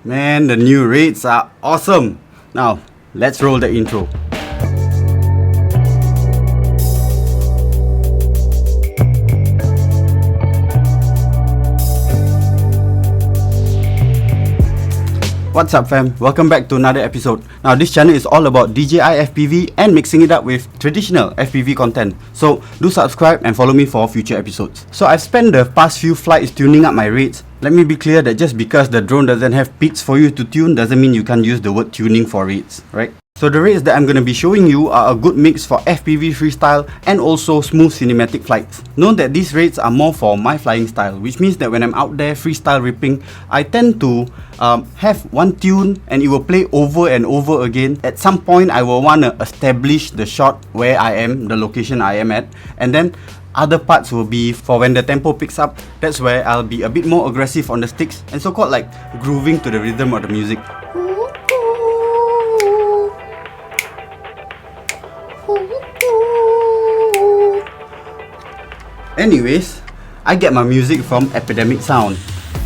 Man, the new rates are awesome. Now, let's roll the intro. What's up fam, welcome back to another episode. Now this channel is all about DJI FPV and mixing it up with traditional FPV content. So do subscribe and follow me for future episodes. So I've spent the past few flights tuning up my rates. Let me be clear that just because the drone doesn't have peaks for you to tune doesn't mean you can't use the word tuning for rates, right? So the rates that I'm going to be showing you are a good mix for FPV freestyle and also smooth cinematic flights. Note that these rates are more for my flying style, which means that when I'm out there freestyle ripping, I tend to have one tune and it will play over and over again. At some point, I will want to establish the shot where I am, the location I am at, and then other parts will be for when the tempo picks up. That's where I'll be a bit more aggressive on the sticks and so-called like grooving to the rhythm of the music. Anyways, I get my music from Epidemic Sound.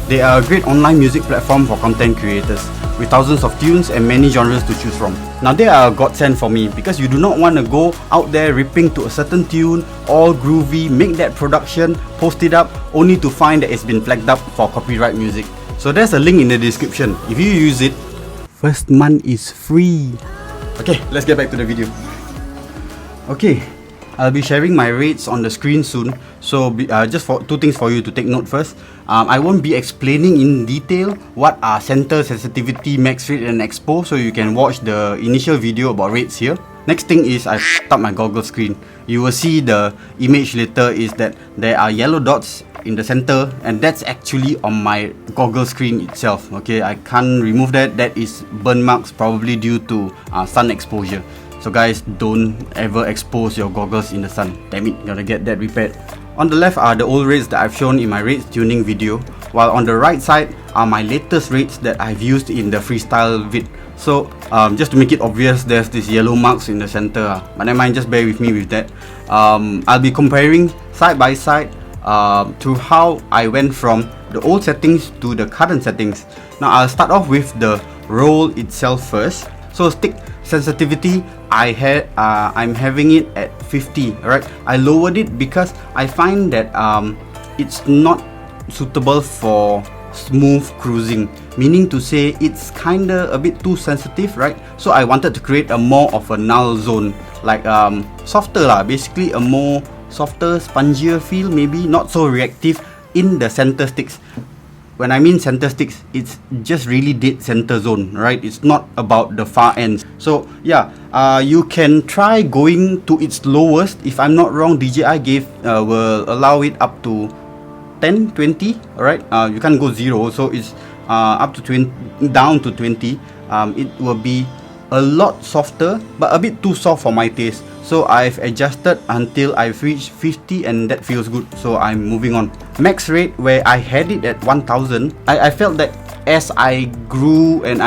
They are a great online music platform for content creators, with thousands of tunes and many genres to choose from. Now they are a godsend for me because you do not want to go out there ripping to a certain tune, all groovy, make that production, post it up, only to find that it's been flagged up for copyright music. So there's a link in the description. If you use it, first month is free. Okay, let's get back to the video. Okay, I'll be sharing my rates on the screen soon, so just for two things for you to take note first. I won't be explaining in detail what are center sensitivity, max rate and expo, so you can watch the initial video about rates here. Next thing is I f***ed up my goggle screen. You will see the image later is that there are yellow dots in the center and that's actually on my goggle screen itself. Okay, I can't remove that. That is burn marks probably due to sun exposure. So guys, don't ever expose your goggles in the sun. Damn it, gotta get that repaired. On the left are the old rates that I've shown in my rates tuning video, while on the right side are my latest rates that I've used in the freestyle vid. So just to make it obvious, there's this yellow marks in the center, but never mind, just bear with me with that. I'll be comparing side by side to how I went from the old settings to the current settings. Now I'll start off with the roll itself first. So stick sensitivity, I'm having it at 50. Alright, I lowered it because I find that it's not suitable for smooth cruising, meaning to say it's kinda a bit too sensitive, right? So I wanted to create a more of a null zone, like softer lah, basically a more softer, spongier feel, maybe not so reactive in the center sticks. When I mean center sticks, it's just really dead center zone, right? It's not about the far ends. So yeah, you can try going to its lowest. If I'm not wrong, DJI will allow it up to 10, 20, alright? You can't go 0, so it's up to 20, down to 20. It will be a lot softer, but a bit too soft for my taste. So I've adjusted until I've reached 50 and that feels good, so I'm moving on. Max rate, where I had it at 1000, I felt that as I grew and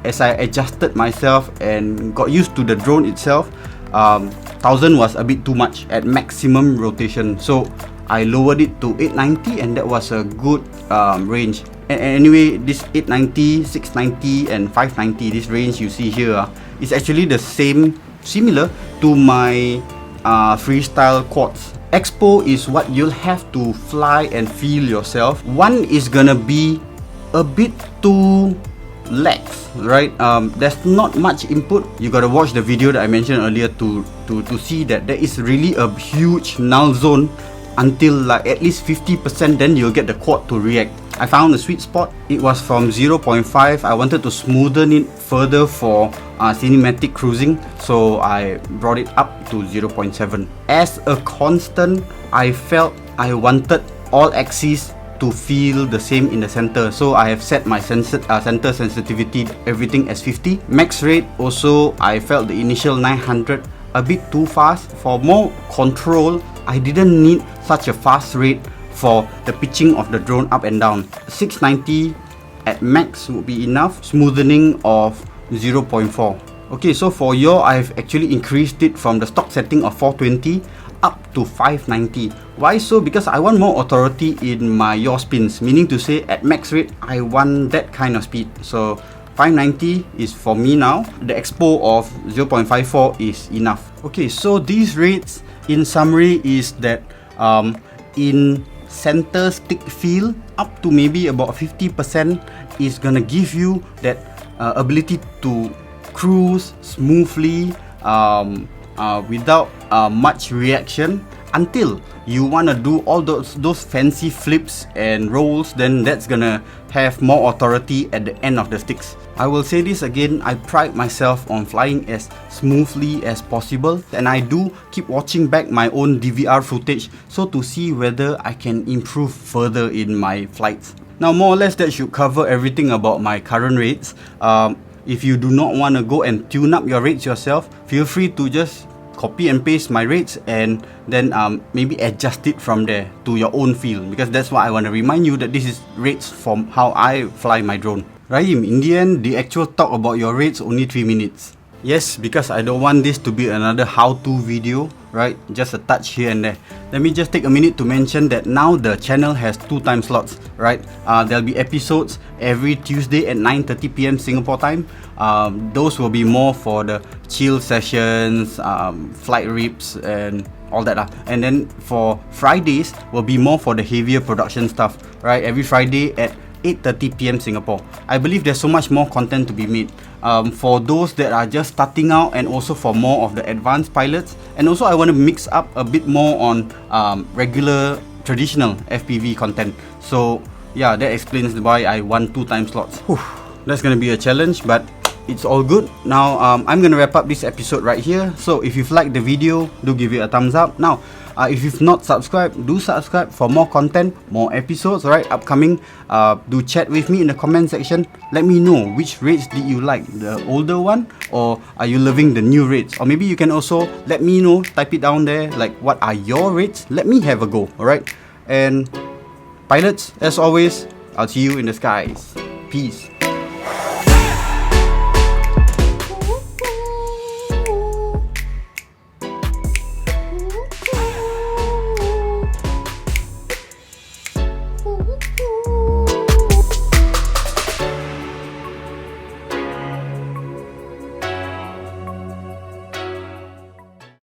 as I adjusted myself and got used to the drone itself, 1000 was a bit too much at maximum rotation. So I lowered it to 890 and that was a good range. And anyway, this 890, 690 and 590, this range you see here is actually the same, similar to my freestyle quads. Expo is what you'll have to fly and feel yourself. One is gonna be a bit too lax, right? There's not much input. You gotta watch the video that I mentioned earlier to see that there is really a huge null zone until like at least 50%, then you'll get the quad to react. I found a sweet spot. It was from 0.5. I wanted to smoothen it further for cinematic cruising, so I brought it up to 0.7. As a constant, I felt I wanted all axes to feel the same in the center, so I have set my center sensitivity, everything as 50. Max rate also, I felt the initial 900 a bit too fast. For more control, I didn't need such a fast rate for the pitching of the drone up and down. 690 at max would be enough. Smoothening of 0.4. Okay, so for I've actually increased it from the stock setting of 420 up to 590. Why so? Because I want more authority in my yaw spins, meaning to say at max rate I want that kind of speed. So 590 is for me now. The expo of 0.54 is enough. Okay, so these rates in summary is that in center stick feel up to maybe about 50% is gonna give you that ability to cruise smoothly without much reaction until you want to do all those fancy flips and rolls. Then that's gonna have more authority at the end of the sticks. I will say this again, I pride myself on flying as smoothly as possible, and I do keep watching back my own DVR footage so to see whether I can improve further in my flights. Now more or less that should cover everything about my current rates. If you do not want to go and tune up your rates yourself, feel free to just copy and paste my rates and then maybe adjust it from there to your own feel, because that's why I want to remind you that this is rates from how I fly my drone. Rahim, in the end, the actual talk about your rates only 3 minutes. Yes, because I don't want this to be another how-to video, right? Just a touch here and there. Let me just take a minute to mention that now the channel has 2 time slots, right? There'll be episodes every Tuesday at 9:30 PM Singapore time. Those will be more for the chill sessions, flight rips and all that. And then for Fridays will be more for the heavier production stuff, right? Every Friday at 8:30 PM Singapore. I believe there's so much more content to be made for those that are just starting out, and also for more of the advanced pilots. And also I want to mix up a bit more on regular traditional FPV content. So yeah, that explains why I want 2 time slots. Whew, that's gonna be a challenge, but it's all good. Now I'm gonna wrap up this episode right here. So if you've liked the video, do give it a thumbs up. Now if you've not subscribed, do subscribe for more content, more episodes, right, upcoming. Do chat with me in the comment section. Let me know which rates did you like, the older one, or are you loving the new rates? Or maybe you can also let me know, type it down there, like what are your rates? Let me have a go, alright? And pilots, as always, I'll see you in the skies. Peace.